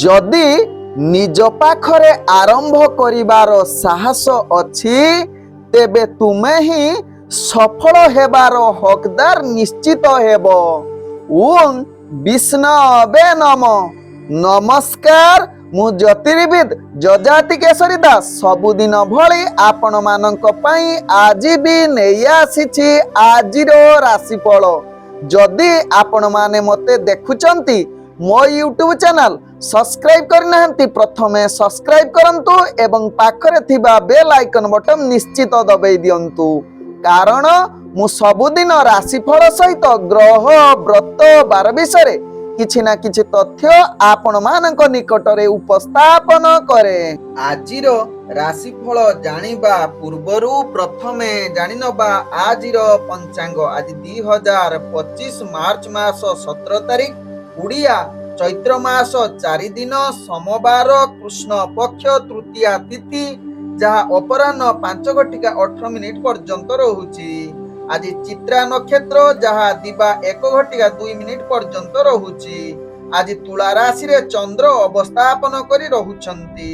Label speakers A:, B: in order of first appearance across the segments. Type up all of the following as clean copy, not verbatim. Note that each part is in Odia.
A: जदि निज पाखरे आरंभ करिबार साहस अछि तेबे तुमे ही सफल हेबार हकदार निश्चित हेब। ओम विष्णवे नमः। नमस्कार, मु ज्योतिर्विद जजाति केशरी दास सबुदिन भली आपण मानक पई आज भी नेई आसीछि आजिर राशिफल। जदि आपण माने मते देखुचंती मो यूट्यूब चैनल सब्सक्राइब करनाहंती प्रथमे सब्सक्राइब करंतु एवं पाखरे थिबा बेल आइकन बटन निश्चित दबाई दियंतु, कारण मु सबुदिन राशिफल सहित ग्रह व्रत बार विषय किछि ना किछि तथ्य आपण मानक निकटरे उपस्थापन करे। आजिर राशिफल जानिबा पूर्वरु प्रथमे जानिनबा आजिर पंचांग। आज 2025 मार्च मास 17 तारिख उड़िया चैत्र मास 4 दिन सोमवार कृष्ण पक्ष तृतीया तिथि जहा अपराह्न 5:18 पर्यंत रहुची। आज चित्रा नक्षत्र जहा दिबा 1:02 पर्यंत रहुची। आज तुला राशि रे चंद्र अवस्थापन करी रहुचंती।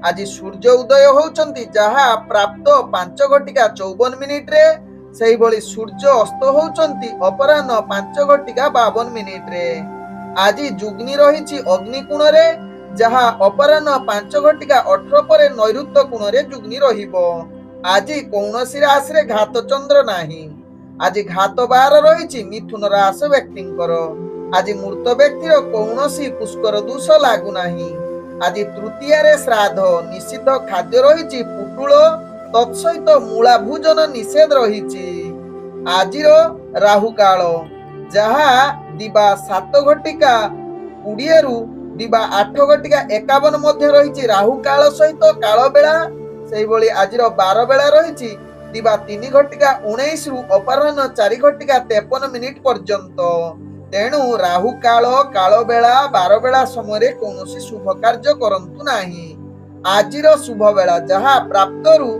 A: आज सूर्य उदय होउचंती जहा प्राप्त 5:54 रे, सेही भली सूर्य अस्त होउचंती अपराह्न 5:52 रे। आज जुग्नि रहिछि अग्निकोण रे जहा अपराह्न 5:18 परे नैऋत्य कोण रे जुग्नि रहिबो। आज कौनसी राशि रे घात चंद्र नाही। आज घात बार रहिछि मिथुन राशि व्यक्तिंकर। आज मृत व्यक्तिर कौनसी पुष्कर दोष लागू नाही। आज तृतीया रे श्राद्ध निषिद्ध खाद्य रहिछि पुटुळ तत्सहित मूला भोजन निषेध रहिछि। आजिर राहु काल जहा दिबा 7:20 रु दिबा 8:51 मध्य रहिछि राहु काल सहित काल बेला। सेही भली आजिर 12 बेला रहिछि दिबा 3:19 रु अपराह्न 4:53 पर्यंत। तेणु राहु काल काल बेला 12 बेला समय कौनसी शुभ कार्य करंतु नाही। आजिर शुभ बेला जहा प्राप्त रु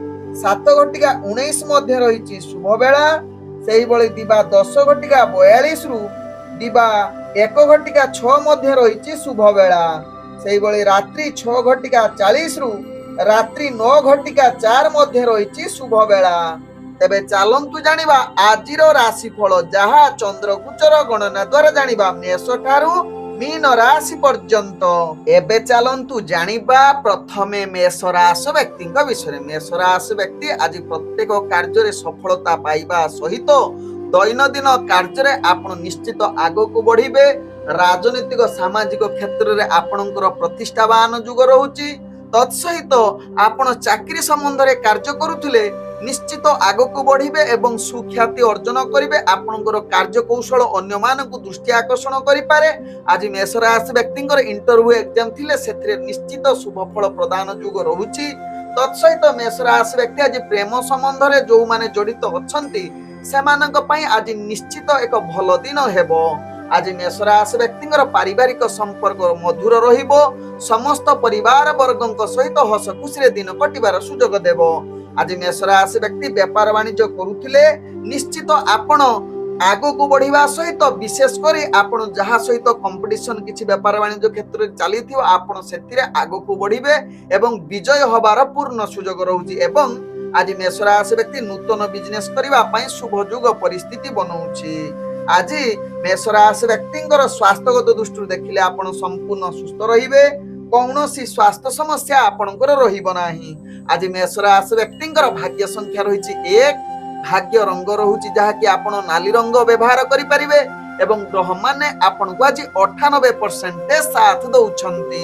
A: 7:19 मध्य रहिछि शुभ बेला। सेही भली दिबा 10:42 रु दिबा 1:06 मध्य रहिछि शुभ बेला। सेही भली रात्रि 6:40 रु रात्रि 9:04 मध्य रहिछि शुभ बेला। तेबे चालंतु जानिबा आजिर राशिफल जहा चंद्र गोचर गणना द्वारा जानिबा मेष ठारू मीन राशि पर्यंत। एबे चालंतु जानिबा प्रथमे मेष राशि व्यक्तिଙ୍କ विषय। मेष राशि व्यक्ति आज प्रत्येक कार्य रे सफलता पाइबा सहित दैनंदिन कार्य रे आपण निश्चित आगो को बढ़िबे। राजनीतिक सामाजिक क्षेत्र रे आपणकर प्रतिष्ठावान जुग रहउची। तत्सहित आपण चाकरी संबंध रे कार्य करुथिले निश्चित आगो को बढ़िबे एवं सुख्याति अर्जन करिवे। आपणकर कार्य कौशल अन्य मानकु दृष्टि आकर्षण करि पारे। आज मेष राशि व्यक्तिଙ୍କର इंटरव्यू एग्जाम थिले सेथिरे निश्चित शुभ फल प्रदान जुग रहउची। तत्सहित मेष राशि व्यक्ति आज प्रेम संबंध रे जो माने जड़ित अछंती सेमानक पई आज निश्चित एक भल दिन हेबो। आज मेष राशि व्यक्तिଙ୍କର पारिवारिक संपर्क मधुर रहिबो। समस्त परिवार वर्गଙ୍କ सहित हस खुशी रे दिन कटिबार सुजोग देबो। आज मेष राशि व्यक्ति व्यापार वाणिज्य करुथिले निश्चित आपण आगो को बढ़िबा सहित विशेष करी आपण जहा सहित कंपटीशन किछि व्यापार वाणिज्य क्षेत्र रे चलीथियो आपण सेथिरे आगो को बढ़िबे एवं विजय होबार पूर्ण सुजोग रहउची। एवं आज मेष राशि व्यक्ति नूतन बिजनेस करिबा पई शुभ जुग परिस्थिति बनउची। आज मेष राशि व्यक्तिଙ୍କର स्वास्थ्यगत दृष्टि देखिले आपण संपूर्ण सुस्थ रहिबे। कौनसी स्वास्थ्य समस्या आपणकर रहिबो नाही। आज मेष राशि व्यक्तिଙ୍କର भाग्य संख्या रहिछि 1। भाग्य रंग रहुछि जहा कि आपण नाली रंग व्यवहार करि परिबे एवं ग्रह माने आपणको आज 98% साथ दउछंती।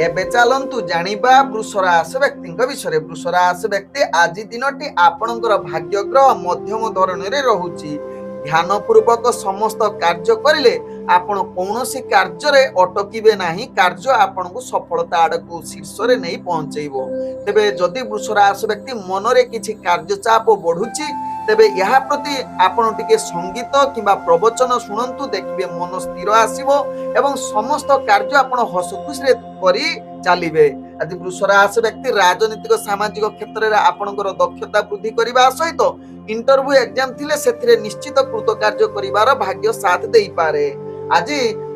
A: एबे चालंतु जानिबा वृष राशि व्यक्तिଙ୍କ विषय। वृष राशि व्यक्ति आज दिनटी आपणकर भाग्य ग्रह मध्यम धरणरे रहुछि। ध्यान पूर्वक समस्त कार्य करिले आपण कौनसी कार्य रे अटकिबे नाही। कार्य आपण को सफलता आडको शीर्ष रे नहीं पहुंचेइबो। तेबे जदि वृष राशि व्यक्ति मन रे किछि कार्य चाप बढ़ुछि तेबे यहा प्रति आपण टिके संगीत किबा प्रवचन सुनंतु देखिबे मन स्थिर आसीबो एवं समस्त कार्य आपण हस खुशी रे करी चालिबे। आज वृष राशि व्यक्ति राजनीतिक सामाजिक क्षेत्र रे आपणकर दक्षता वृद्धि करिबा सहित इंटरव्यू एग्जाम थिले सेथिरे निश्चित कृत कार्य करिवार भाग्य साथ देई पारे। आज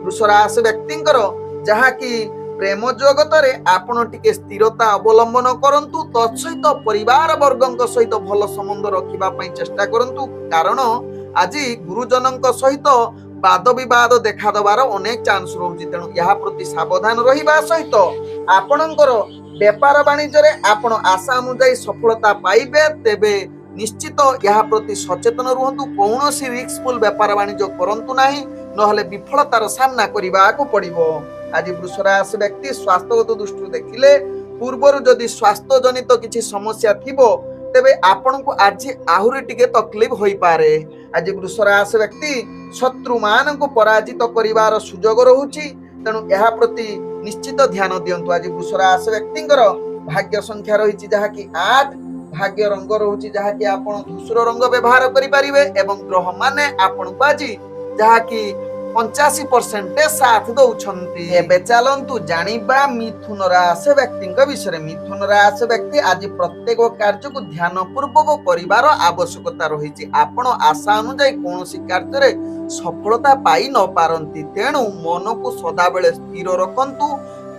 A: वृष राशि व्यक्तिଙ୍କର जहा कि ପ୍ରେମ ଜଗତରେ ଆପଣ ଟିକେ ସ୍ଥିରତା ଅବଲମ୍ବନ କରନ୍ତୁ। ତତ୍ସହିତ ପରିବାର ବର୍ଗଙ୍କ ସହିତ ଭଲ ସମ୍ବନ୍ଧ ରଖିବା ପାଇଁ ଚେଷ୍ଟା କରନ୍ତୁ, କାରଣ ଆଜି ଗୁରୁଜନଙ୍କ ସହିତ ବାଦ ବିବାଦ ଦେଖା ଦେବାର ଅନେକ ଚାନ୍ସ ରହୁଛି। ତେଣୁ ଏହା ପ୍ରତି ସାବଧାନ ରହିବା ସହିତ ଆପଣଙ୍କର ବେପାର ବାଣିଜ୍ୟରେ ଆପଣ ଆଶା ଅନୁଯାୟୀ ସଫଳତା ପାଇବେ। ତେବେ ନିଶ୍ଚିତ ଏହା ପ୍ରତି ସଚେତନ ରୁହନ୍ତୁ। କୌଣସି ରିସ୍କଫୁଲ ବେପାର ବାଣିଜ୍ୟ କରନ୍ତୁ ନାହିଁ, ନହେଲେ ବିଫଳତାର ସାମ୍ନା କରିବାକୁ ପଡ଼ିବ। ଆଜି ବୃଷ ରାଶି ବ୍ୟକ୍ତି ସ୍ୱାସ୍ଥ୍ୟଗତ ଦୃଷ୍ଟିରୁ ଦେଖିଲେ ପୂର୍ବରୁ ଯଦି ସ୍ୱାସ୍ଥ୍ୟ ଜନିତ କିଛି ସମସ୍ୟା ଥିବ ତେବେ ଆପଣଙ୍କୁ ଆଜି ଆହୁରି ଟିକେ ତକଲିଫ ହୋଇପାରେ। ଆଜି ବୃଷ ରାଶି ବ୍ୟକ୍ତି ଶତ୍ରୁ ମାନଙ୍କୁ ପରାଜିତ କରିବାର ସୁଯୋଗ ରହୁଛି। ତେଣୁ ଏହା ପ୍ରତି ନିଶ୍ଚିତ ଧ୍ୟାନ ଦିଅନ୍ତୁ। ଆଜି ବୃଷ ରାଶି ବ୍ୟକ୍ତିଙ୍କର ଭାଗ୍ୟ ସଂଖ୍ୟା ରହିଛି ଯାହାକି 8, ଭାଗ୍ୟ ରଙ୍ଗ ରହୁଛି ଯାହାକି ଆପଣ ଧୂସର ରଙ୍ଗ ବ୍ୟବହାର କରିପାରିବେ ଏବଂ ଗ୍ରହ ମାନେ ଆପଣଙ୍କୁ ଆଜି ଯାହାକି 85% ସାଥ ଦଉଛନ୍ତି। ଏବେ ଚାଲନ୍ତୁ ଜାଣିବା ମିଥୁନ ରାଶି ବ୍ୟକ୍ତିଙ୍କ ବିଷୟରେ। ମିଥୁନ ରାଶି ବ୍ୟକ୍ତି ଆଜି ପ୍ରତ୍ୟେକ କାର୍ଯ୍ୟକୁ ଧ୍ୟାନ ପୂର୍ବକ କରିବାର ଆବଶ୍ୟକତା ରହିଛି। ଆପଣ ଆଶା ଅନୁଯାୟୀ କୌଣସି କାର୍ଯ୍ୟରେ ସଫଳତା ପାଇ ନ ପାରନ୍ତି, ତେଣୁ ମନକୁ ସଦାବେଳେ ସ୍ଥିର ରଖନ୍ତୁ।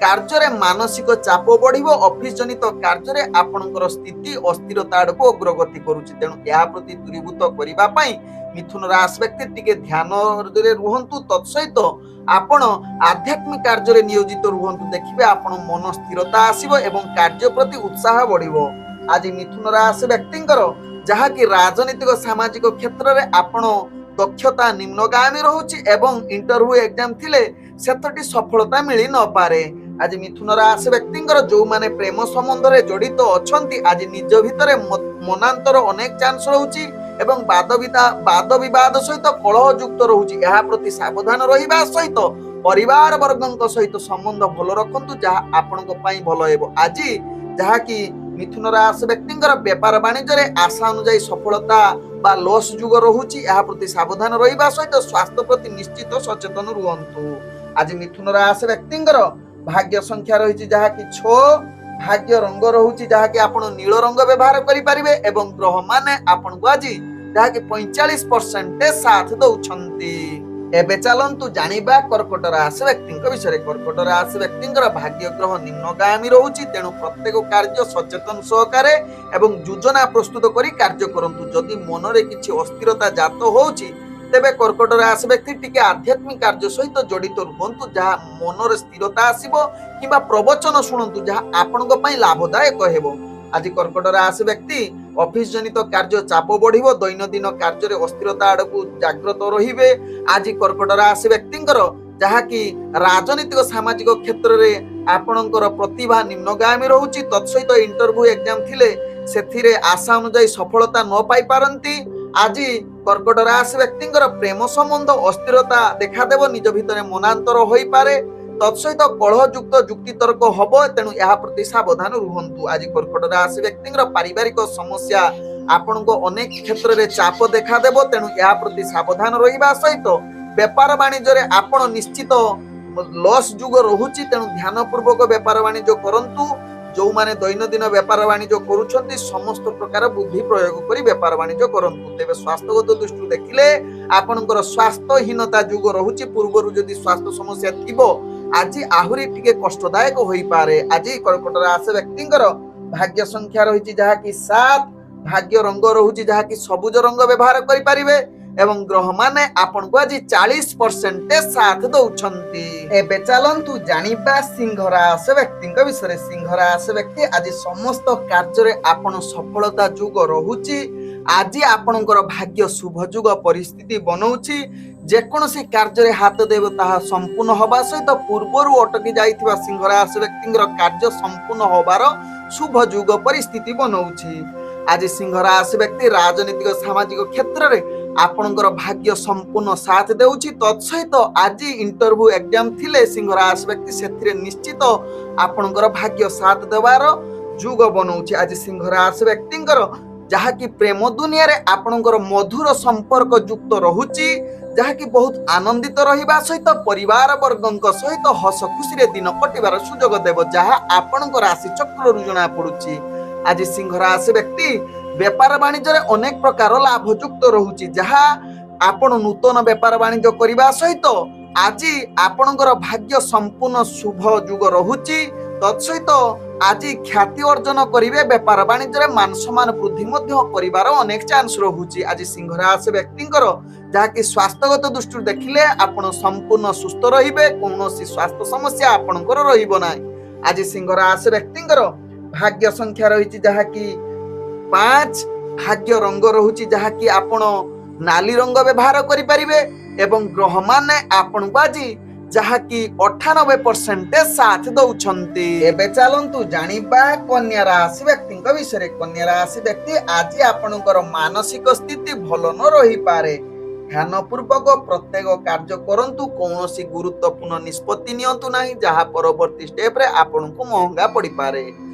A: କାର୍ଯ୍ୟରେ ମାନସିକ ଚାପ ବଢିବ। ଅଫିସ ଜନିତ କାର୍ଯ୍ୟରେ ଆପଣଙ୍କର ସ୍ଥିତି ଅସ୍ଥିରତା ଆଡକୁ ଅଗ୍ରଗତି କରୁଛି। ତେଣୁ ଏହା ପ୍ରତି ଦୂରୀଭୂତ କରିବା ପାଇଁ ମିଥୁନ ରାଶି ବ୍ୟକ୍ତି ଟିକେ ଧ୍ୟାନରେ ରୁହନ୍ତୁ। ତତ୍ସହିତ ଆପଣ ଆଧ୍ୟାତ୍ମିକ କାର୍ଯ୍ୟରେ ନିୟୋଜିତ ରୁହନ୍ତୁ। ଦେଖିବେ ଆପଣ ମନ ସ୍ଥିରତା ଆସିବ ଏବଂ କାର୍ଯ୍ୟ ପ୍ରତି ଉତ୍ସାହ ବଢିବ। ଆଜି ମିଥୁନ ରାଶି ବ୍ୟକ୍ତିଙ୍କର ଯାହାକି ରାଜନୈତିକ ସାମାଜିକ କ୍ଷେତ୍ରରେ ଆପଣ ଦକ୍ଷତା ନିମ୍ନଗାମୀ ରହୁଛି ଏବଂ ଇଣ୍ଟରଭ୍ୟୁ ଏକ୍ଜାମ ଥିଲେ ସେତଟି ସଫଳତା ମିଳି ନପାରେ। ଆଜି ମିଥୁନ ରାଶି ବ୍ୟକ୍ତିଙ୍କର ଯୋଉମାନେ ପ୍ରେମ ସମ୍ବନ୍ଧରେ ଜଡିତ ଅଛନ୍ତି ଆଜି ନିଜ ଭିତରେ ମନାନ୍ତର ଅନେକ ଚାନ୍ସ ରହୁଛି ଏବଂ ବାଦ ବିବାଦ ସହିତ କଳହ ଯୁକ୍ତ ରହୁଛି। ଏହା ପ୍ରତି ସାବଧାନ ରହିବା ସହିତ ପରିବାର ବର୍ଗଙ୍କ ସହିତ ସମ୍ବନ୍ଧ ଭଲ ରଖନ୍ତୁ, ଯାହା ଆପଣଙ୍କ ପାଇଁ ଭଲ ହେବ। ଆଜି ଯାହାକି ମିଥୁନ ରାଶି ବ୍ୟକ୍ତିଙ୍କର ବେପାର ବାଣିଜ୍ୟରେ ଆଶା ଅନୁଯାୟୀ ସଫଳତା ବା ଲସ୍ ଯୁଗ ରହୁଛି। ଏହା ପ୍ରତି ସାବଧାନ ରହିବା ସହିତ ସ୍ୱାସ୍ଥ୍ୟ ପ୍ରତି ନିଶ୍ଚିତ ସଚେତନ ରୁହନ୍ତୁ। ଆଜି ମିଥୁନ ରାଶି ବ୍ୟକ୍ତିଙ୍କର ଭାଗ୍ୟ ସଂଖ୍ୟା ରହିଛି ଯାହାକି 6, ଭାଗ୍ୟ ରଙ୍ଗ ରହୁଛି ଯାହାକି ଆପଣ ନୀଳ ରଙ୍ଗ ବ୍ୟବହାର କରିପାରିବେ ଏବଂ ଗ୍ରହ ମାନେ ଆପଣଙ୍କୁ ଆଜି ଯାହାକି 45% ସାଥ ଦଉଛନ୍ତି। ଏବେ ଚାଲନ୍ତୁ ଜାଣିବା କର୍କଟ ରାଶି ବ୍ୟକ୍ତିଙ୍କ ବିଷୟରେ। କର୍କଟ ରାଶି ବ୍ୟକ୍ତିଙ୍କର ଭାଗ୍ୟ ଗ୍ରହ ନିମ୍ନଗାମୀ ରହୁଛି। ତେଣୁ ପ୍ରତ୍ୟେକ କାର୍ଯ୍ୟ ସଚେତନ ସହକାରେ ଏବଂ ଯୋଜନା ପ୍ରସ୍ତୁତ କରି କାର୍ଯ୍ୟ କରନ୍ତୁ। ଯଦି ମନରେ କିଛି ଅସ୍ଥିରତା ଜାତ ହଉଛି ତେବେ କର୍କଟ ରାଶି ବ୍ୟକ୍ତି ଟିକେ ଆଧ୍ୟାତ୍ମିକ କାର୍ଯ୍ୟ ସହିତ ଜଡିତ ରୁହନ୍ତୁ, ଯାହା ମନରେ ସ୍ଥିରତା ଆସିବ, କିମ୍ବା ପ୍ରବଚନ ଶୁଣନ୍ତୁ ଯାହା ଆପଣଙ୍କ ପାଇଁ ଲାଭଦାୟକ ହେବ। ଆଜି କର୍କଟ ରାଶି ବ୍ୟକ୍ତି ଅଫିସ ଜନିତ କାର୍ଯ୍ୟ ଚାପ ବଢିବ। ଦୈନନ୍ଦିନ କାର୍ଯ୍ୟରେ ଅସ୍ଥିରତା ଆଡକୁ ଜାଗ୍ରତ ରହିବେ। ଆଜି କର୍କଟ ରାଶି ବ୍ୟକ୍ତିଙ୍କର ଯାହାକି ରାଜନୈତିକ ସାମାଜିକ କ୍ଷେତ୍ରରେ ଆପଣଙ୍କର ପ୍ରତିଭା ନିମ୍ନଗାମୀ ରହୁଛି। ତତ୍ସହିତ ଇଣ୍ଟରଭ୍ୟୁ ଏକ୍ଜାମ ଥିଲେ ସେଥିରେ ଆଶା ଅନୁଯାୟୀ ସଫଳତା ନ ପାଇ ପାରନ୍ତି। ଆଜି କର୍କଟ ରାଶି ବ୍ୟକ୍ତିଙ୍କର ପ୍ରେମ ସମ୍ବନ୍ଧ ଅସ୍ଥିରତା ଦେଖାଦେବ, ନିଜ ଭିତରେ ମନାନ୍ତର ହୋଇପାରେ। ତତ୍ସହିତ କଳହ ଯୁକ୍ତ ଯୁକ୍ତିତର୍କ ହବ, ତେଣୁ ଏହା ପ୍ରତି ସାବଧାନ ରୁହନ୍ତୁ। ଆଜି କର୍କଟ ରାଶି ବ୍ୟକ୍ତିଙ୍କର ପାରିବାରିକ ସମସ୍ୟା ଆପଣଙ୍କ ଅନେକ କ୍ଷେତ୍ରରେ ଚାପ ଦେଖାଦେବ, ତେଣୁ ଏହା ପ୍ରତି ସାବଧାନ ରହିବା ସହିତ ବେପାର ବାଣିଜ୍ୟରେ ଆପଣ ନିଶ୍ଚିତ ଲସ୍ ଯୁଗ ରହୁଛି। ତେଣୁ ଧ୍ୟାନ ପୂର୍ବକ ବେପାର ବାଣିଜ୍ୟ କରନ୍ତୁ। ଯୋଉମାନେ ଦୈନନ୍ଦିନ ବେପାର ବାଣିଜ୍ୟ କରୁଛନ୍ତି ସମସ୍ତ ପ୍ରକାର ବୁଦ୍ଧି ପ୍ରୟୋଗ କରି ବେପାର ବାଣିଜ୍ୟ କରନ୍ତୁ। ତେବେ ସ୍ୱାସ୍ଥ୍ୟଗତ ଦୃଷ୍ଟିରୁ ଦେଖିଲେ ଆପଣଙ୍କର ସ୍ୱାସ୍ଥ୍ୟହୀନତା ଯୁଗ ରହୁଛି। ପୂର୍ବରୁ ଯଦି ସ୍ୱାସ୍ଥ୍ୟ ସମସ୍ୟା ଥିବ ଆଜି ଆହୁରି ଟିକେ କଷ୍ଟଦାୟକ ହୋଇପାରେ। ଆଜି କର୍କଟ ରାଶି ବ୍ୟକ୍ତିଙ୍କର ଭାଗ୍ୟ ସଂଖ୍ୟା ରହିଛି ଯାହାକି 7, ଭାଗ୍ୟ ରଙ୍ଗ ରହୁଛି ଯାହାକି ସବୁଜ ରଙ୍ଗ ବ୍ୟବହାର କରିପାରିବେ ଏବଂ ଗ୍ରହ ମାନେ ଆପଣଙ୍କୁ ଆଜି 40% ସାଥ ଦଉଛନ୍ତି। ଏବେ ଚାଲନ୍ତୁ ଜାଣିବା ସିଂହ ରାଶି ବ୍ୟକ୍ତିଙ୍କ ବିଷୟରେ। ସିଂହ ରାଶି ବ୍ୟକ୍ତି ଆଜି ସମସ୍ତ କାର୍ଯ୍ୟରେ ଆପଣ ସଫଳତା ଯୁଗ ରହୁଛି। ଆଜି ଆପଣଙ୍କର ଭାଗ୍ୟ ଶୁଭ ଯୁଗ ପରିସ୍ଥିତି ବନଉଛି। ଯେକୌଣସି କାର୍ଯ୍ୟରେ ହାତ ଦେବ ତାହା ସମ୍ପୂର୍ଣ୍ଣ ହେବା ସହିତ ପୂର୍ବରୁ ଅଟକି ଯାଇଥିବା ସିଂହ ରାଶି ବ୍ୟକ୍ତିଙ୍କର କାର୍ଯ୍ୟ ସମ୍ପୂର୍ଣ୍ଣ ହେବାର ଶୁଭ ଯୁଗ ପରିସ୍ଥିତି ବନଉଛି। ଆଜି ସିଂହ ରାଶି ବ୍ୟକ୍ତି ରାଜନୈତିକ ସାମାଜିକ କ୍ଷେତ୍ରରେ ଆପଣଙ୍କର ଭାଗ୍ୟ ସମ୍ପୂର୍ଣ୍ଣ ସାଥ ଦେଉଛି। ତତ୍ସହିତ ଆଜି ଇଣ୍ଟରଭ୍ୟୁ ଏକ୍ଜାମ ଥିଲେ ସିଂହ ରାଶି ବ୍ୟକ୍ତି ସେଥିରେ ନିଶ୍ଚିତ ଆପଣଙ୍କର ଭାଗ୍ୟ ସାଥ ଦେବାର ଯୁଗ ବନଉଛି। ଆଜି ସିଂହ ରାଶି ବ୍ୟକ୍ତିଙ୍କର ଯାହାକି ପ୍ରେମ ଦୁନିଆରେ ଆପଣଙ୍କର ମଧୁର ସମ୍ପର୍କ ଯୁକ୍ତ ରହୁଛି, ଯାହାକି ବହୁତ ଆନନ୍ଦିତ ରହିବା ସହିତ ପରିବାର ବର୍ଗଙ୍କ ସହିତ ହସ ଖୁସିରେ ଦିନ କଟିବାର ସୁଯୋଗ ଦେବ, ଯାହା ଆପଣଙ୍କ ରାଶି ଚକ୍ରରୁ ଜଣା ପଡୁଛି। ଆଜି ସିଂହ ରାଶି ବ୍ୟକ୍ତି ବେପାର ବାଣିଜ୍ୟରେ ଅନେକ ପ୍ରକାର ଲାଭ ଯୁକ୍ତ ରହୁଛି, ଯାହା ଆପଣ ନୂତନ ବେପାର ବାଣିଜ୍ୟ କରିବା ସହିତ ଆଜି ଆପଣଙ୍କର ଭାଗ୍ୟ ସମ୍ପୂର୍ଣ୍ଣ ଶୁଭ ଯୁଗ ରହୁଛି। ତତ୍ସହିତ ଆଜି ଖ୍ୟାତି ଅର୍ଜନ କରିବେ, ବେପାର ବାଣିଜ୍ୟରେ ମାନ ସମ୍ମାନ ବୃଦ୍ଧି ମଧ୍ୟ କରିବାର ଅନେକ ଚାନ୍ସ ରହୁଛି। ଆଜି ସିଂହ ରାଶି ବ୍ୟକ୍ତିଙ୍କର ଯାହାକି ସ୍ୱାସ୍ଥ୍ୟଗତ ଦୃଷ୍ଟିରୁ ଦେଖିଲେ ଆପଣ ସମ୍ପୂର୍ଣ୍ଣ ସୁସ୍ଥ ରହିବେ, କୌଣସି ସ୍ୱାସ୍ଥ୍ୟ ସମସ୍ୟା ଆପଣଙ୍କର ରହିବ ନାହିଁ। ଆଜି ସିଂହ ରାଶି ବ୍ୟକ୍ତିଙ୍କର ଭାଗ୍ୟ ସଂଖ୍ୟା ରହିଛି ଯାହାକି 5, ଭାଗ୍ୟ ରଙ୍ଗ ରହୁଛି ଯାହାକି ଆପଣ ନାଲି ରଙ୍ଗ ବ୍ୟବହାର କରିପାରିବେ ଏବଂ ଗ୍ରହମାନେ ଆପଣଙ୍କୁ ଆଜି ଯାହାକି 98% ସାଥ ଦଉଛନ୍ତି। ଏବେ ଚାଲନ୍ତୁ ଜାଣିବା କନ୍ୟା ରାଶି ବ୍ୟକ୍ତିଙ୍କ ବିଷୟରେ। କନ୍ୟା ରାଶି ବ୍ୟକ୍ତି ଆଜି ଆପଣଙ୍କର ମାନସିକ ସ୍ଥିତି ଭଲ ନ ରହିପାରେ। ଧ୍ୟାନ ପୂର୍ବକ ପ୍ରତ୍ୟେକ କାର୍ଯ୍ୟ କରନ୍ତୁ, କୌଣସି ଗୁରୁତ୍ୱପୂର୍ଣ୍ଣ ନିଷ୍ପତ୍ତି ନିଅନ୍ତୁ ନାହିଁ ଯାହା ପରବର୍ତ୍ତୀ ଷ୍ଟେପରେ ଆପଣଙ୍କୁ ମହଙ୍ଗା ପଡିପାରେ।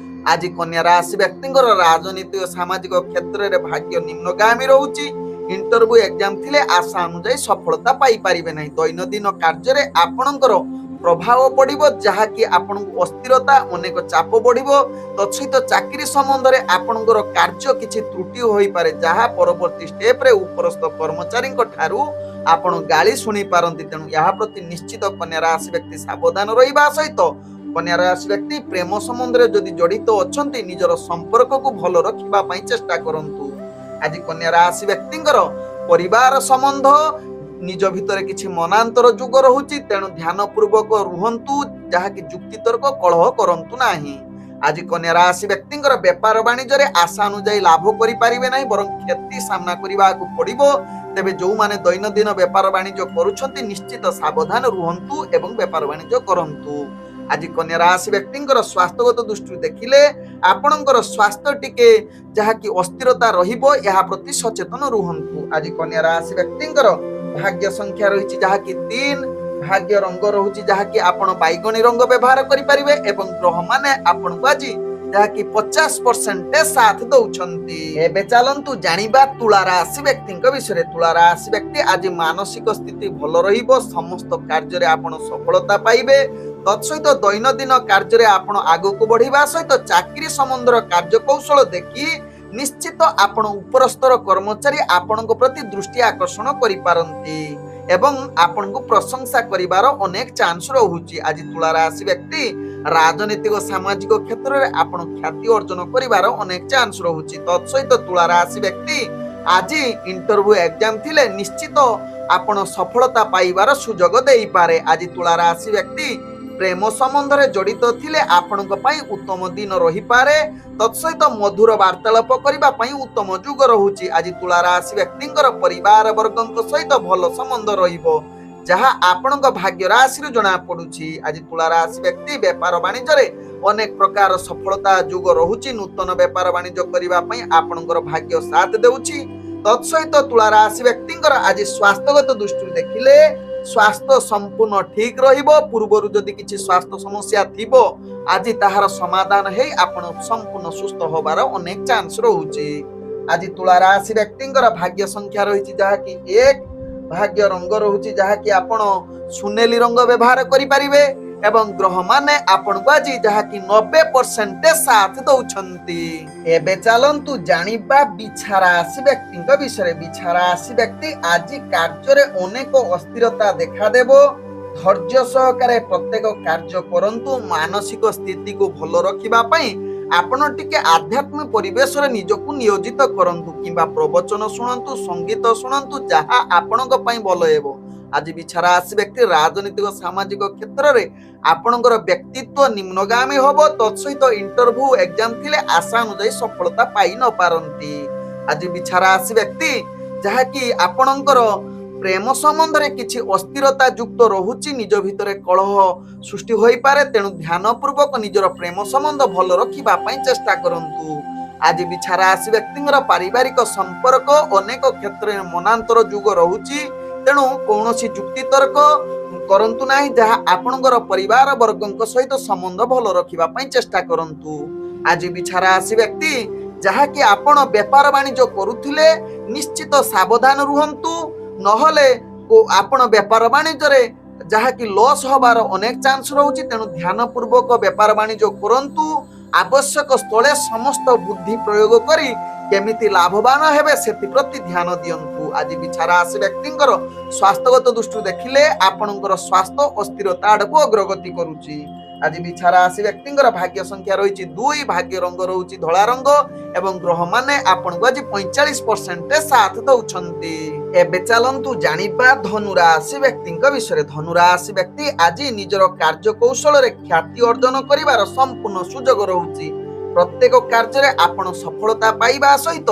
A: ଆଜି କନ୍ୟା ରାଶି ବ୍ୟକ୍ତିଙ୍କର ରାଜନୀତି ଓ ସାମାଜିକ କ୍ଷେତ୍ରରେ ଭାଗ୍ୟ ନିମ୍ନଗାମୀ ରହୁଛି। ଇଣ୍ଟରଭ୍ୟୁ ଏକ୍ଜାମ ଥିଲେ ଆଶା ଅନୁଯାୟୀ ସଫଳତା ପାଇପାରିବେ ନାହିଁ। ଦୈନନ୍ଦିନ କାର୍ଯ୍ୟରେ ଆପଣଙ୍କର ପ୍ରଭାବ ପଡିବ ଯାହାକି ଆପଣଙ୍କୁ ଅସ୍ଥିରତା, ଅନେକ ଚାପ ବଢିବ। ତତ୍ସହିତ ଚାକିରି ସମ୍ବନ୍ଧରେ ଆପଣଙ୍କର କାର୍ଯ୍ୟ କିଛି ତ୍ରୁଟି ହୋଇପାରେ ଯାହା ପରବର୍ତ୍ତୀ ଷ୍ଟେପରେ ଉପରସ୍ଥ କର୍ମଚାରୀଙ୍କ ଠାରୁ ଆପଣ ଗାଳି ଶୁଣି ପାରନ୍ତି। ତେଣୁ ଏହା ପ୍ରତି ନିଶ୍ଚିତ କନ୍ୟା ରାଶି ବ୍ୟକ୍ତି ସାବଧାନ ରହିବା ସହିତ କନ୍ୟା ରାଶି ବ୍ୟକ୍ତି ପ୍ରେମ ସମ୍ବନ୍ଧରେ ଯଦି ଜଡିତ ଅଛନ୍ତି ନିଜର ସମ୍ପର୍କକୁ ଭଲ ରଖିବା ପାଇଁ ଚେଷ୍ଟା କରନ୍ତୁ। ଆଜି କନ୍ୟା ରାଶି ବ୍ୟକ୍ତିଙ୍କର ପରିବାର ସମ୍ବନ୍ଧ ନିଜ ଭିତରେ କିଛି ମନାନ୍ତର ଯୁଗ ରହୁଛି, ତେଣୁ ଧ୍ୟାନ ପୂର୍ବକ ରୁହନ୍ତୁ, ଯାହାକି ଯୁକ୍ତିତର୍କ କଳହ କରନ୍ତୁ ନାହିଁ। ଆଜି କନ୍ୟା ରାଶି ବ୍ୟକ୍ତିଙ୍କର ବେପାର ବାଣିଜ୍ୟରେ ଆଶା ଅନୁଯାୟୀ ଲାଭ କରିପାରିବେ ନାହିଁ, ବରଂ କ୍ଷତି ସାମ୍ନା କରିବାକୁ ପଡିବ। ତେବେ ଯେଉଁମାନେ ଦୈନନ୍ଦିନ ବେପାର ବାଣିଜ୍ୟ କରୁଛନ୍ତି ନିଶ୍ଚିତ ସାବଧାନ ରୁହନ୍ତୁ ଏବଂ ବେପାର ବାଣିଜ୍ୟ କରନ୍ତୁ। ଆଜି କନ୍ୟା ରାଶି ବ୍ୟକ୍ତିଙ୍କର ସ୍ୱାସ୍ଥ୍ୟଗତ ଦୃଷ୍ଟିରୁ ଦେଖିଲେ ଆପଣଙ୍କର ସ୍ୱାସ୍ଥ୍ୟ ଟିକେ ଯାହାକି ଅସ୍ଥିରତା ରହିବ, ଏହା ପ୍ରତି ସଚେତନ ରୁହନ୍ତୁ। ଆଜି କନ୍ୟା ରାଶି ବ୍ୟକ୍ତିଙ୍କର ଭାଗ୍ୟ ସଂଖ୍ୟା ରହିଛି ଯାହାକି 3, ଭାଗ୍ୟ ରଙ୍ଗ ରହୁଛି ଯାହାକି ଆପଣ ବାଇଗଣୀ ରଙ୍ଗ ବ୍ୟବହାର କରିପାରିବେ ଏବଂ ଗ୍ରହମାନେ ଆପଣଙ୍କୁ ଆଜି ଯାହାକି 50% ସାଥ ଦଉଛନ୍ତି। ଏବେ ଚାଲନ୍ତୁ ଜାଣିବା ତୁଳା ରାଶି ବ୍ୟକ୍ତିଙ୍କ ବିଷୟରେ। ତୁଳା ରାଶି ବ୍ୟକ୍ତି ଆଜି ମାନସିକ ସ୍ଥିତି ଭଲ ରହିବ, ସମସ୍ତ କାର୍ଯ୍ୟରେ ଆପଣ ସଫଳତା ପାଇବେ। ତତ୍ସହିତ ଦୈନନ୍ଦିନ କାର୍ଯ୍ୟରେ ଆପଣ ଆଗକୁ ବଢିବା ସହିତ ଚାକିରି ସମ୍ବନ୍ଧର କାର୍ଯ୍ୟକୌଶଳ ଦେଖି ନିଶ୍ଚିତ ଆପଣ ଉପରସ୍ତର କର୍ମଚାରୀ ଆପଣଙ୍କ ପ୍ରତି ଦୃଷ୍ଟି ଆକର୍ଷଣ କରିପାରନ୍ତି ଏବଂ ଆପଣଙ୍କୁ ପ୍ରଶଂସା କରିବାର ଅନେକ ଚାନ୍ସ ରହୁଛି। ଆଜି ତୁଳା ରାଶି ବ୍ୟକ୍ତି ରାଜନୈତିକ ସାମାଜିକ କ୍ଷେତ୍ରରେ ଆପଣ ଖ୍ୟାତି ଅର୍ଜନ କରିବାର ଅନେକ ଚାନ୍ସ ରହୁଛି। ତତ୍ସହିତ ତୁଳା ରାଶି ବ୍ୟକ୍ତି ଆଜି ଇଣ୍ଟରଭ୍ୟୁ ଏକ୍ଜାମ ଥିଲେ ନିଶ୍ଚିତ ଆପଣ ସଫଳତା ପାଇବାର ସୁଯୋଗ ଦେଇପାରେ। ଆଜି ତୁଳା ରାଶି ବ୍ୟକ୍ତି ପ୍ରେମ ସମ୍ବନ୍ଧରେ ଜଡିତ ଥିଲେ ଆପଣଙ୍କ ପାଇଁ ଉତ୍ତମ ଦିନ ରହିପାରେ। ତତ୍ସହିତ ମଧୁର ବାର୍ତ୍ତାଳାପ କରିବା ପାଇଁ ଉତ୍ତମ ଯୁଗ ରହୁଛି। ଆଜି ତୁଳା ରାଶି ବ୍ୟକ୍ତିଙ୍କର ପରିବାର ବର୍ଗଙ୍କ ସହିତ ଭଲ ସମ୍ବନ୍ଧ ରହିବ ଯାହା ଆପଣଙ୍କ ଭାଗ୍ୟ ରାଶିରୁ ଜଣା ପଡୁଛି। ଆଜି ତୁଳା ରାଶି ବ୍ୟକ୍ତି ବେପାର ବାଣିଜ୍ୟରେ ଅନେକ ପ୍ରକାର ସଫଳତା ଯୁଗ ରହୁଛି। ନୂତନ ବେପାର ବାଣିଜ୍ୟ କରିବା ପାଇଁ ଆପଣଙ୍କର ଭାଗ୍ୟ ସାଥ ଦେଉଛି। ତତ୍ସହିତ ତୁଳା ରାଶି ବ୍ୟକ୍ତିଙ୍କର ଆଜି ସ୍ୱାସ୍ଥ୍ୟଗତ ଦୃଷ୍ଟିରୁ ଦେଖିଲେ ସ୍ୱାସ୍ଥ୍ୟ ସମ୍ପୂର୍ଣ୍ଣ ଠିକ ରହିବ। ପୂର୍ବରୁ ଯଦି କିଛି ସ୍ୱାସ୍ଥ୍ୟ ସମସ୍ୟା ଥିବ ଆଜି ତାହାର ସମାଧାନ ହେଇ ଆପଣ ସମ୍ପୂର୍ଣ୍ଣ ସୁସ୍ଥ ହବାର ଅନେକ ଚାନ୍ସ ରହୁଛି। ଆଜି ତୁଳା ରାଶି ବ୍ୟକ୍ତିଙ୍କର ଭାଗ୍ୟ ସଂଖ୍ୟା ରହିଛି ଯାହାକି 1, ଭାଗ୍ୟ ରଙ୍ଗ ରହୁଛି ଯାହାକି ଆପଣ ସୁନେଲି ରଙ୍ଗ ବ୍ୟବହାର କରିପାରିବେ ଏବଂ ଗ୍ରହମାନେ ଆପଣଙ୍କୁ ଆଜି ଯାହାକି 90% ସାଥ ଦଉଛନ୍ତି। ଏବେ ଚାଲନ୍ତୁ ଜାଣିବା ବିଛା ରାଶି ବ୍ୟକ୍ତିଙ୍କ ବିଷୟରେ। ବିଛା ରାଶି ବ୍ୟକ୍ତି ଆଜି କାର୍ଯ୍ୟରେ ଅନେକ ଅସ୍ଥିରତା ଦେଖାଦେବ। ଧୈର୍ଯ୍ୟ ସହକାରେ ପ୍ରତ୍ୟେକ କାର୍ଯ୍ୟ କରନ୍ତୁ। ମାନସିକ ସ୍ଥିତିକୁ ଭଲ ରଖିବା ପାଇଁ ଆପଣ ଟିକେ ଆଧ୍ୟାତ୍ମିକ ପରିବେଶରେ ନିଜକୁ ନିୟୋଜିତ କରନ୍ତୁ କିମ୍ବା ପ୍ରବଚନ ଶୁଣନ୍ତୁ, ସଙ୍ଗୀତ ଶୁଣନ୍ତୁ, ଯାହା ଆପଣଙ୍କ ପାଇଁ ଭଲ ହେବ। ଆଜି ବିଛା ରାଶି ବ୍ୟକ୍ତି ରାଜନୈତିକ ସାମାଜିକ କ୍ଷେତ୍ରରେ ଆପଣଙ୍କର ବ୍ୟକ୍ତିତ୍ୱ ନିମ୍ନଗାମୀ ହବ। ତତ୍ସହିତ ଇଣ୍ଟରଭ୍ୟୁ ଏକ୍ଜାମ ଥିଲେ ଆଶା ଅନୁଯାୟୀ ସଫଳତା ପାଇ ନ ପାରନ୍ତି। ଆଜି ବିଛା ରାଶି ବ୍ୟକ୍ତି ଯାହାକି ଆପଣଙ୍କର ପ୍ରେମ ସମ୍ବନ୍ଧରେ କିଛି ଅସ୍ଥିରତା ଯୁକ୍ତ ରହୁଛି, ନିଜ ଭିତରେ କଳହ ସୃଷ୍ଟି ହୋଇପାରେ। ତେଣୁ ଧ୍ୟାନ ପୂର୍ବକ ନିଜର ପ୍ରେମ ସମ୍ବନ୍ଧ ଭଲ ରଖିବା ପାଇଁ ଚେଷ୍ଟା କରନ୍ତୁ। ଆଜି ବିଛା ରାଶି ବ୍ୟକ୍ତିଙ୍କର ପାରିବାରିକ ସମ୍ପର୍କ ଅନେକ କ୍ଷେତ୍ରରେ ମନାନ୍ତର ଯୁଗ ରହୁଛି, ତେଣୁ କୌଣସି ଯୁକ୍ତିତର୍କ କରନ୍ତୁ ନାହିଁ, ଯାହା ଆପଣଙ୍କର ପରିବାର ବର୍ଗଙ୍କ ସହିତ ସମ୍ବନ୍ଧ ଭଲ ରଖିବା ପାଇଁ ଚେଷ୍ଟା କରନ୍ତୁ। ଆଜି ବିଛା ରାଶି ବ୍ୟକ୍ତି ଯାହାକି ଆପଣ ବେପାର ବାଣିଜ୍ୟ କରୁଥିଲେ ନିଶ୍ଚିତ ସାବଧାନ ରୁହନ୍ତୁ, ନହେଲେ ଆପଣ ବେପାର ବାଣିଜ୍ୟରେ ଯାହାକି ଲସ୍ ହବାର ଅନେକ ଚାନ୍ସ ରହୁଛି। ତେଣୁ ଧ୍ୟାନ ପୂର୍ବକ ବେପାର ବାଣିଜ୍ୟ କରନ୍ତୁ। ଆବଶ୍ୟକ ସ୍ଥଳେ ସମସ୍ତ ବୁଦ୍ଧି ପ୍ରୟୋଗ କରି କେମିତି ଲାଭବାନ ହେବେ ସେଥିପ୍ରତି ଧ୍ୟାନ ଦିଅନ୍ତୁ। ଆଜି ବିଛା ରାଶି ବ୍ୟକ୍ତିଙ୍କର ସ୍ୱାସ୍ଥ୍ୟଗତ ଦୃଷ୍ଟିରୁ ଦେଖିଲେ ଆପଣଙ୍କର ସ୍ୱାସ୍ଥ୍ୟ ଅସ୍ଥିରତା ଆଡ଼କୁ ଅଗ୍ରଗତି କରୁଛି। ଆଜି ବିଛା ରାଶି ବ୍ୟକ୍ତିଙ୍କର ଭାଗ୍ୟ ସଂଖ୍ୟା ରହିଛି 2, ଭାଗ୍ୟ ରଙ୍ଗ ରହୁଛି ଧଳା ରଙ୍ଗ ଏବଂ ଗ୍ରହମାନେ ଆପଣଙ୍କୁ ଆଜି 45% ସାଥ ଦଉଛନ୍ତି। ଏବେ ଚାଲନ୍ତୁ ଜାଣିବା ଧନୁ ରାଶି ବ୍ୟକ୍ତିଙ୍କ ବିଷୟରେ। ଧନୁ ରାଶି ବ୍ୟକ୍ତି ଆଜି ନିଜର କାର୍ଯ୍ୟ କୌଶଳରେ ଖ୍ୟାତି ଅର୍ଜନ କରିବାର ସମ୍ପୂର୍ଣ୍ଣ ସୁଯୋଗ ରହୁଛି। ପ୍ରତ୍ୟେକ କାର୍ଯ୍ୟରେ ଆପଣ ସଫଳତା ପାଇବା ସହିତ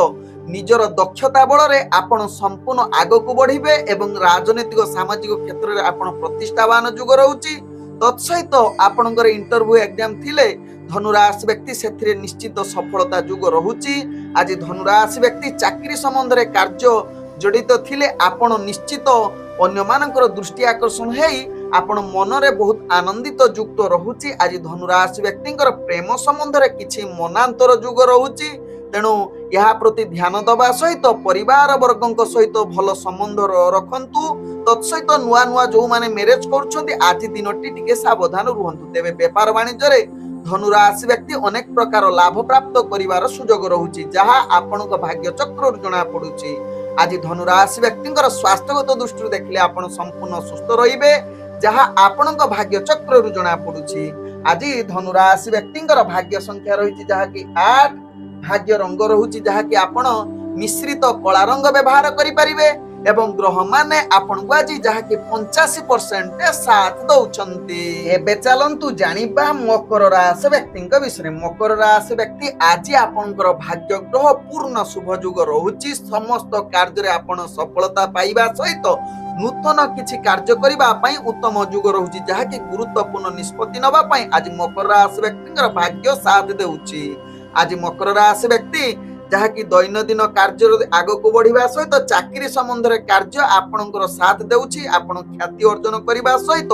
A: ନିଜର ଦକ୍ଷତା ବଳରେ ଆପଣ ସମ୍ପୂର୍ଣ୍ଣ ଆଗକୁ ବଢିବେ ଏବଂ ରାଜନୈତିକ ସାମାଜିକ କ୍ଷେତ୍ରରେ ଆପଣ ପ୍ରତିଷ୍ଠାବାନ ଯୁଗ ରହୁଛି। ତତ୍ସହିତ ଆପଣଙ୍କର ଇଣ୍ଟରଭ୍ୟୁ ଏକ୍ଜାମ ଥିଲେ ଧନୁ ରାଶି ବ୍ୟକ୍ତି ସେଥିରେ ନିଶ୍ଚିତ ସଫଳତା ଯୁଗ ରହୁଛି। ଆଜି ଧନୁ ରାଶି ବ୍ୟକ୍ତି ଚାକିରି ସମ୍ବନ୍ଧରେ କାର୍ଯ୍ୟ ଜଡ଼ିତ ଥିଲେ ଆପଣ ନିଶ୍ଚିତ ଅନ୍ୟମାନଙ୍କର ଦୃଷ୍ଟି ଆକର୍ଷଣ ହେଇ ଆପଣ ମନରେ ବହୁତ ଆନନ୍ଦିତ ଯୁକ୍ତ ରହୁଛି। ଆଜି ଧନୁ ରାଶି ବ୍ୟକ୍ତିଙ୍କର ପ୍ରେମ ସମ୍ବନ୍ଧରେ କିଛି ମନାନ୍ତର ଯୁଗ ରହୁଛି, ତେଣୁ ଏହା ପ୍ରତି ଧ୍ୟାନ ଦେବା ସହିତ ପରିବାର ବର୍ଗଙ୍କ ସହିତ ଭଲ ସମ୍ବନ୍ଧ ରଖନ୍ତୁ। ତତ୍ସହିତ ନୂଆ ନୂଆ ଯୋଉମାନେ ମ୍ୟାରେଜ କରୁଛନ୍ତି ଆଜି ଦିନଟି ଟିକେ ସାବଧାନ ରୁହନ୍ତୁ। ତେବେ ବେପାର ବାଣିଜ୍ୟରେ ଧନୁ ରାଶି ବ୍ୟକ୍ତି ଅନେକ ପ୍ରକାର ଲାଭ ପ୍ରାପ୍ତ କରିବାର ସୁଯୋଗ ରହୁଛି, ଯାହା ଆପଣଙ୍କ ଭାଗ୍ୟ ଚକ୍ରରୁ ଜଣା ପଡୁଛି। ଆଜି ଧନୁ ରାଶି ବ୍ୟକ୍ତିଙ୍କର ସ୍ୱାସ୍ଥ୍ୟଗତ ଦୃଷ୍ଟିରୁ ଦେଖିଲେ ଆପଣ ସମ୍ପୂର୍ଣ୍ଣ ସୁସ୍ଥ ରହିବେ, ଯାହା ଆପଣଙ୍କ ଭାଗ୍ୟ ଚକ୍ରରୁ ଜଣା ପଡୁଛି। ଆଜି ଧନୁ ରାଶି ବ୍ୟକ୍ତିଙ୍କର ଭାଗ୍ୟ ସଂଖ୍ୟା ରହିଛି ଯାହାକି 8, ଭାଗ୍ୟ ରଙ୍ଗ ରହୁଛି ଯାହାକି ଆପଣ ମିଶ୍ରିତ କଳା ରଙ୍ଗ ବ୍ୟବହାର କରିପାରିବେ ଏବଂ ଗ୍ରହମାନେ ଆପଣଙ୍କୁ ଆଜି ଯାହାକି 85% ସାଥ ଦଉଛନ୍ତି। ଏବେ ଚାଲନ୍ତୁ ଜାଣିବା ମକର ରାଶି ବ୍ୟକ୍ତିଙ୍କ ବିଷୟରେ। ମକର ରାଶି ବ୍ୟକ୍ତି ଆଜି ଆପଣଙ୍କର ଭାଗ୍ୟ ଗ୍ରହ ପୂର୍ଣ୍ଣ ଶୁଭ ଯୁଗ ରହୁଛି। ସମସ୍ତ କାର୍ଯ୍ୟରେ ଆପଣ ସଫଳତା ପାଇବା ସହିତ ନୂତନ କିଛି କାର୍ଯ୍ୟ କରିବା ପାଇଁ ଉତ୍ତମ ଯୁଗ ରହୁଛି, ଯାହାକି ଗୁରୁତ୍ୱପୂର୍ଣ୍ଣ ନିଷ୍ପତ୍ତି ନେବା ପାଇଁ ଆଜି ମକର ରାଶି ବ୍ୟକ୍ତିଙ୍କର ଭାଗ୍ୟ ସାଥ ଦେଉଛି। ଆଜି ମକର ରାଶି ବ୍ୟକ୍ତି ଯାହାକି ଦୈନନ୍ଦିନ କାର୍ଯ୍ୟରେ ଆଗକୁ ବଢିବା ସହିତ ଚାକିରି ସମ୍ବନ୍ଧରେ କାର୍ଯ୍ୟ ଆପଣଙ୍କର ସାଥ ଦେଉଛି। ଆପଣ ଖ୍ୟାତି ଅର୍ଜନ କରିବା ସହିତ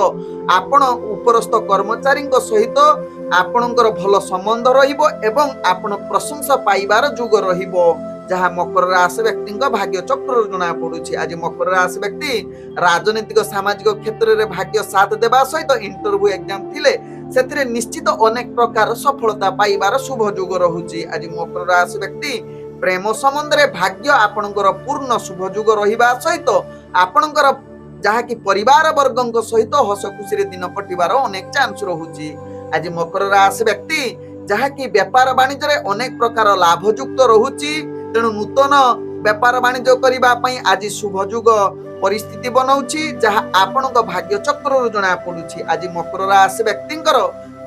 A: ଆପଣ ଉପରସ୍ଥ କର୍ମଚାରୀଙ୍କ ସହିତ ଆପଣଙ୍କର ଭଲ ସମ୍ବନ୍ଧ ରହିବ ଏବଂ ଆପଣ ପ୍ରଶଂସା ପାଇବାର ଯୁଗ ରହିବ, ଯାହା ମକର ରାଶି ବ୍ୟକ୍ତିଙ୍କ ଭାଗ୍ୟ ଚକ୍ରରୁ ଜଣା ପଡୁଛି। ଆଜି ମକର ରାଶି ବ୍ୟକ୍ତି ରାଜନୈତିକ ସାମାଜିକ କ୍ଷେତ୍ରରେ ଭାଗ୍ୟ ସାଥ ଦେବା ସହିତ ଇଣ୍ଟରଭ୍ୟୁ ଏକ୍ଜାମ ଥିଲେ ସେଥିରେ ନିଶ୍ଚିତ ଅନେକ ପ୍ରକାର ସଫଳତା ପାଇବାର ଶୁଭ ଯୁଗ ରହୁଛି। ଆଜି ମକର ରାଶି ବ୍ୟକ୍ତି ପ୍ରେମ ସମ୍ବନ୍ଧରେ ଭାଗ୍ୟ ଆପଣଙ୍କର ପୂର୍ଣ୍ଣ ଶୁଭ ଯୁଗ ରହିବା ସହିତ ଆପଣଙ୍କର ଯାହାକି ପରିବାର ବର୍ଗଙ୍କ ସହିତ ହସ ଖୁସିରେ ଦିନ କଟିବାର ଅନେକ ଚାନ୍ସ ରହୁଛି। ଆଜି ମକର ରାଶି ବ୍ୟକ୍ତି ଯାହାକି ବେପାର ବାଣିଜ୍ୟରେ ଅନେକ ପ୍ରକାର ଲାଭ ଯୁକ୍ତ ରହୁଛି, ତେଣୁ ନୂତନ ବେପାର ବାଣିଜ୍ୟ କରିବା ପାଇଁ ଆଜି ଶୁଭ ଯୁଗ ପରିସ୍ଥିତି ବନଉଛି, ଯାହା ଆପଣଙ୍କ ଭାଗ୍ୟ ଚକ୍ରରୁ ଜଣା ପଡୁଛି। ଆଜି ମକର ରାଶି ବ୍ୟକ୍ତିଙ୍କର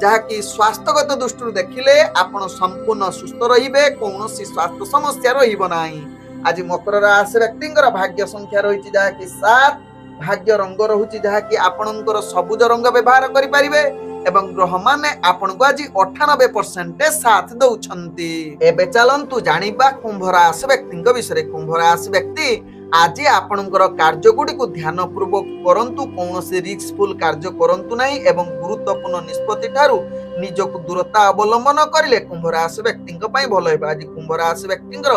A: ଯାହାକି ସ୍ୱାସ୍ଥ୍ୟଗତ ଦୃଷ୍ଟିରୁ ଦେଖିଲେ ଆପଣ ସମ୍ପୂର୍ଣ୍ଣ ସୁସ୍ଥ ରହିବେ, କୌଣସି ସ୍ୱାସ୍ଥ୍ୟ ସମସ୍ୟା ରହିବ ନାହିଁ। ଆଜି ମକର ରାଶି ବ୍ୟକ୍ତିଙ୍କର ଭାଗ୍ୟ ସଂଖ୍ୟା ରହିଛି ଯାହାକି 7, ଭାଗ୍ୟ ରଙ୍ଗ ରହୁଛି ଯାହାକି ଆପଣଙ୍କର ସବୁଜ ରଙ୍ଗ ବ୍ୟବହାର କରିପାରିବେ ଏବଂ ଗ୍ରହମାନେ ଆପଣଙ୍କୁ ଆଜି 98% ସାଥ ଦଉଛନ୍ତି। ଏବେ ଚାଲନ୍ତୁ ଜାଣିବା କୁମ୍ଭ ରାଶି ବ୍ୟକ୍ତିଙ୍କ ବିଷୟରେ। କୁମ୍ଭ ରାଶି ବ୍ୟକ୍ତି ଆଜି ଆପଣଙ୍କର କାର୍ଯ୍ୟଗୁଡ଼ିକୁ ଧ୍ୟାନ ପୂର୍ବକ କରନ୍ତୁ, କୌଣସି ରିସ୍କଫୁଲ କାର୍ଯ୍ୟ କରନ୍ତୁ ନାହିଁ ଏବଂ ଗୁରୁତ୍ୱପୂର୍ଣ୍ଣ ନିଷ୍ପତ୍ତି ଠାରୁ ନିଜକୁ ଦୂରତା ଅବଲମ୍ବନ କରିଲେ କୁମ୍ଭ ରାଶି ବ୍ୟକ୍ତିଙ୍କ ପାଇଁ ଭଲ ହେବ। ଆଜି କୁମ୍ଭ ରାଶି ବ୍ୟକ୍ତିଙ୍କର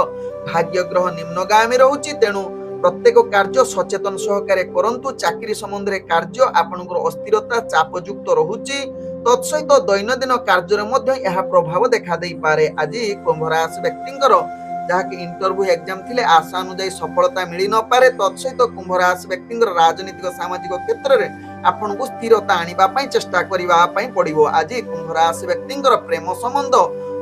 A: ଭାଗ୍ୟ ଗ୍ରହ ନିମ୍ନଗାମୀ ରହୁଛି, ତେଣୁ ପ୍ରତ୍ୟେକ କାର୍ଯ୍ୟ ସଚେତନ ସହକାରେ କରନ୍ତୁ। ଚାକିରି ସମ୍ବନ୍ଧରେ କାର୍ଯ୍ୟ ଆପଣଙ୍କର ଅସ୍ଥିରତା ଚାପଯୁକ୍ତ ରହୁଛି, ତତ୍ସହିତ ଦୈନନ୍ଦିନ କାର୍ଯ୍ୟରେ ମଧ୍ୟ ଏହା ପ୍ରଭାବ ଦେଖା ଦେଇପାରେ। ଆଜି କୁମ୍ଭ ରାଶି ବ୍ୟକ୍ତିଙ୍କର ଯାହାକି ଇଣ୍ଟରଭ୍ୟୁ ଏକ୍ଜାମ ଥିଲେ ଆଶା ଅନୁଯାୟୀ ସଫଳତା ମିଳି ନପାରେ, ତତ୍ସହିତ କୁମ୍ଭ ରାଶି ବ୍ୟକ୍ତିଙ୍କର ରାଜନୈତିକ ସାମାଜିକ କ୍ଷେତ୍ରରେ ଆପଣଙ୍କୁ ସ୍ଥିରତା ଆଣିବା ପାଇଁ ଚେଷ୍ଟା କରିବା ପାଇଁ ପଡିବ। ଆଜି କୁମ୍ଭ ରାଶି ବ୍ୟକ୍ତିଙ୍କର ପ୍ରେମ ସମ୍ବନ୍ଧ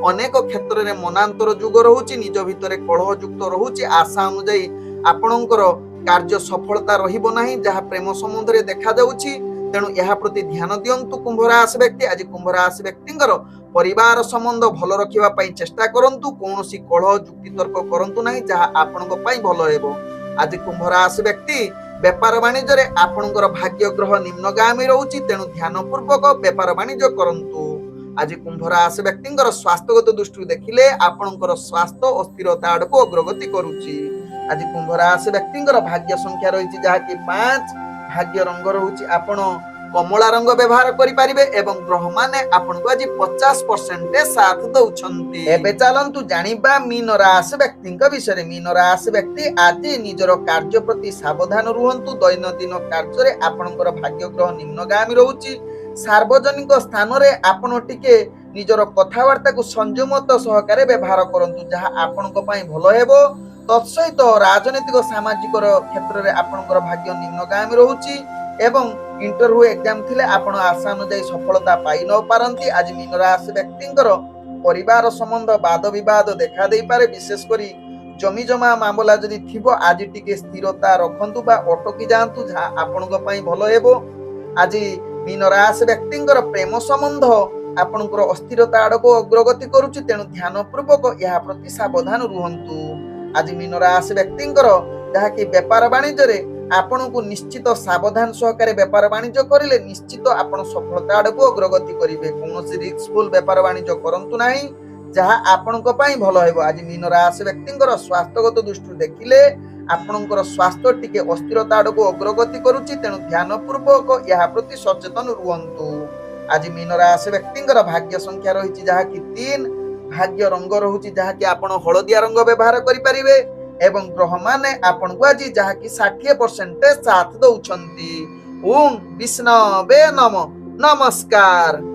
A: ଅନେକ କ୍ଷେତ୍ରରେ ମନାନ୍ତର ଯୁଗ ରହୁଛି, ନିଜ ଭିତରେ କଳହ ଯୁକ୍ତ ରହୁଛି। ଆଶା ଅନୁଯାୟୀ ଆପଣଙ୍କର କାର୍ଯ୍ୟ ସଫଳତା ରହିବ ନାହିଁ, ଯାହା ପ୍ରେମ ସମ୍ବନ୍ଧରେ ଦେଖାଯାଉଛି, ତେଣୁ ଏହା ପ୍ରତି ଧ୍ୟାନ ଦିଅନ୍ତୁ କୁମ୍ଭ ରାଶି ବ୍ୟକ୍ତି। ଆଜି କୁମ୍ଭ ରାଶି ବ୍ୟକ୍ତିଙ୍କର ପରିବାର ସମ୍ବନ୍ଧ ଭଲ ରଖିବା ପାଇଁ ଚେଷ୍ଟା କରନ୍ତୁ, କୌଣସି କଳହ ଯୁକ୍ତିତର୍କ କରନ୍ତୁ ନାହିଁ, ଯାହା ଆପଣଙ୍କ ପାଇଁ ଭଲ ହେବ। ଆଜି କୁମ୍ଭ ରାଶି ବ୍ୟକ୍ତି ବେପାର ବାଣିଜ୍ୟରେ ଆପଣଙ୍କର ଭାଗ୍ୟ ଗ୍ରହ ନିମ୍ନଗାମୀ ରହୁଛି, ତେଣୁ ଧ୍ୟାନ ପୂର୍ବକ ବେପାର ବାଣିଜ୍ୟ କରନ୍ତୁ। ଆଜି କୁମ୍ଭ ରାଶି ବ୍ୟକ୍ତିଙ୍କର ସ୍ୱାସ୍ଥ୍ୟଗତ ଦୃଷ୍ଟିରୁ ଦେଖିଲେ ଆପଣଙ୍କର ସ୍ୱାସ୍ଥ୍ୟ ଅସ୍ଥିରତା ଆଡକୁ ଅଗ୍ରଗତି କରୁଛି। ଆଜି କୁମ୍ଭ ରାଶି ବ୍ୟକ୍ତିଙ୍କର ଭାଗ୍ୟ ସଂଖ୍ୟା ରହିଛି ଯାହାକି 5, ଭାଗ୍ୟ ରଙ୍ଗ ରହୁଛି ଆପଣ କମଳା ରଙ୍ଗ ବ୍ୟବହାର କରିପାରିବେ ଏବଂ ଗ୍ରହମାନେ ଆପଣଙ୍କୁ ଆଜି 50% ସାଥ ଦଉଛନ୍ତି। ଏବେ ଚାଲନ୍ତୁ ଜାଣିବା ମୀନ ରାଶି ବ୍ୟକ୍ତିଙ୍କ ବିଷୟରେ। ମୀନ ରାଶି ବ୍ୟକ୍ତି ଆଜି ନିଜର କାର୍ଯ୍ୟ ପ୍ରତି ସାବଧାନ ରୁହନ୍ତୁ। ଦୈନନ୍ଦିନ କାର୍ଯ୍ୟରେ ଆପଣଙ୍କର ଭାଗ୍ୟ ଗ୍ରହ ନିମ୍ନଗାମୀ ରହୁଛି। ସାର୍ବଜନିକ ସ୍ଥାନରେ ଆପଣ ଟିକେ ନିଜର କଥାବାର୍ତ୍ତାକୁ ସଂଯମତା ସହକାରେ ବ୍ୟବହାର କରନ୍ତୁ, ଯାହା ଆପଣଙ୍କ ପାଇଁ ଭଲ ହେବ। ତତ୍ସହିତ ରାଜନୈତିକ ସାମାଜିକ କ୍ଷେତ୍ରରେ ଆପଣଙ୍କର ଭାଗ୍ୟ ନିମ୍ନଗାମୀ ରହୁଛି ଏବଂ ଇଣ୍ଟରଭ୍ୟୁ ଏକ୍ଜାମ ଥିଲେ ଆପଣ ଆଶା ଅନୁଯାୟୀ ସଫଳତା ପାଇ ନ ପାରନ୍ତି। ଆଜି ମୀନ ରାଶି ବ୍ୟକ୍ତିଙ୍କର ପରିବାର ସମ୍ବନ୍ଧ ବାଦ ବିବାଦ ଦେଖା ଦେଇପାରେ। ବିଶେଷ କରି ଜମି ଜମା ମାମଲା ଯଦି ଥିବ ଆଜି ଟିକେ ସ୍ଥିରତା ରଖନ୍ତୁ ବା ଅଟକି ଯାଆନ୍ତୁ, ଯାହା ଆପଣଙ୍କ ପାଇଁ ଭଲ ହେବ। ଆଜି ମୀନ ରାଶି ବ୍ୟକ୍ତିଙ୍କର ପ୍ରେମ ସମ୍ବନ୍ଧ ଆପଣଙ୍କର ଅସ୍ଥିରତା ଆଡକୁ ଅଗ୍ରଗତି କରୁଛି, ତେଣୁ ଧ୍ୟାନ ପୂର୍ବକ ଏହା ପ୍ରତି ସାବଧାନ ରୁହନ୍ତୁ। ଆଜି ମୀନ ରାଶି ବ୍ୟକ୍ତିଙ୍କର ଯାହାକି ବେପାର ବାଣିଜ୍ୟରେ ଆପଣଙ୍କୁ ନିଶ୍ଚିତ ସାବଧାନ ସହକାରେ ବେପାର ବାଣିଜ୍ୟ କରିଲେ ନିଶ୍ଚିତ ଆପଣ ସଫଳତା ଆଡକୁ ଅଗ୍ରଗତି କରିବେ। କୌଣସି ରିସ୍କଫୁଲ ବେପାର ବାଣିଜ୍ୟ କରନ୍ତୁ ନାହିଁ, ଯାହା ଆପଣଙ୍କ ପାଇଁ ଭଲ ହେବ। ଆଜି ମୀନ ରାଶି ବ୍ୟକ୍ତିଙ୍କର ସ୍ୱାସ୍ଥ୍ୟଗତ ଦୃଷ୍ଟିରୁ ଦେଖିଲେ ଆପଣଙ୍କର ସ୍ୱାସ୍ଥ୍ୟ ଟିକେ ଅସ୍ଥିରତା ଆଡକୁ ଅଗ୍ରଗତି କରୁଛି, ତେଣୁ ଧ୍ୟାନ ପୂର୍ବକ ଏହା ପ୍ରତି ସଚେତନ ରୁହନ୍ତୁ। ଆଜି ମୀନ ରାଶି ବ୍ୟକ୍ତିଙ୍କର ଭାଗ୍ୟ ସଂଖ୍ୟା ରହିଛି ଯାହାକି 3, ଭାଗ୍ୟ ରଙ୍ଗ ରହୁଛି ଯାହାକି ଆପଣ ହଳଦିଆ ରଙ୍ଗ ବ୍ୟବହାର କରିପାରିବେ ଏବଂ ଗ୍ରହମାନେ ଆପଣଙ୍କୁ ଆଜି ଯାହାକି 60% ସାଥ ଦଉଛନ୍ତି। ଓಂ ବିଷ୍ଣବେ ନମଃ। ନମସ୍କାର।